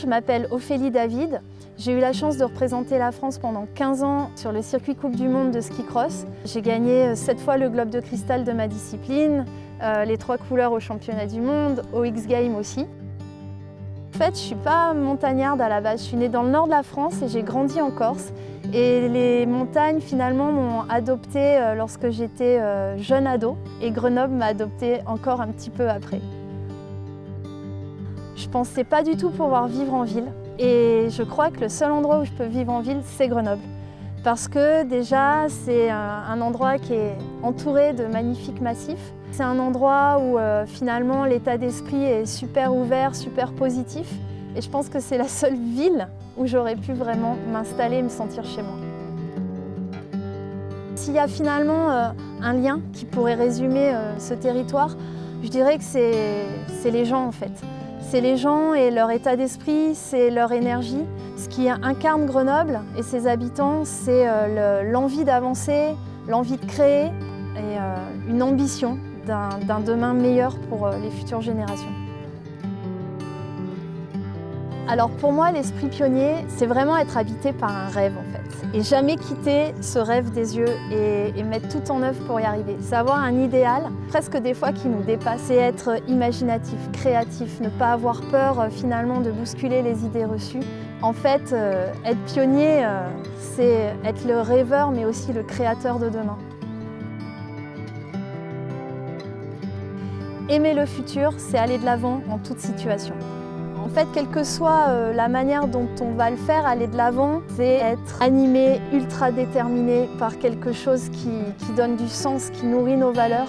Je m'appelle Ophélie David. J'ai eu la chance de représenter la France pendant 15 ans sur le circuit Coupe du Monde de ski cross. J'ai gagné 7 fois le globe de cristal de ma discipline, les 3 couleurs au championnat du monde, au X Games aussi. En fait, je ne suis pas montagnarde à la base. Je suis née dans le nord de la France et j'ai grandi en Corse. Et les montagnes, finalement, m'ont adoptée lorsque j'étais jeune ado. Et Grenoble m'a adoptée encore un petit peu après. Je ne pensais pas du tout pouvoir vivre en ville. Et je crois que le seul endroit où je peux vivre en ville, c'est Grenoble. Parce que déjà, c'est un endroit qui est entouré de magnifiques massifs. C'est un endroit où finalement l'état d'esprit est super ouvert, super positif. Et je pense que c'est la seule ville où j'aurais pu vraiment m'installer et me sentir chez moi. S'il y a finalement un lien qui pourrait résumer ce territoire, je dirais que c'est les gens en fait. C'est les gens et leur état d'esprit, c'est leur énergie. Ce qui incarne Grenoble et ses habitants, c'est l'envie d'avancer, l'envie de créer et une ambition d'un demain meilleur pour les futures générations. Alors pour moi, l'esprit pionnier, c'est vraiment être habité par un rêve en fait. Et jamais quitter ce rêve des yeux et mettre tout en œuvre pour y arriver. C'est avoir un idéal, presque des fois qui nous dépasse. C'est être imaginatif, créatif, ne pas avoir peur finalement de bousculer les idées reçues. En fait, être pionnier, c'est être le rêveur mais aussi le créateur de demain. Aimer le futur, c'est aller de l'avant en toute situation. En fait, quelle que soit la manière dont on va le faire, aller de l'avant, c'est être animé, ultra déterminé par quelque chose qui donne du sens, qui nourrit nos valeurs,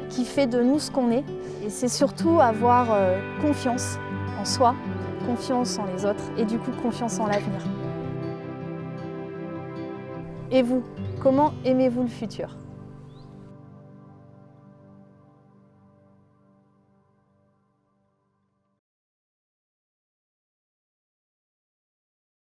qui fait de nous ce qu'on est. Et c'est surtout avoir confiance en soi, confiance en les autres et du coup confiance en l'avenir. Et vous, comment aimez-vous le futur ?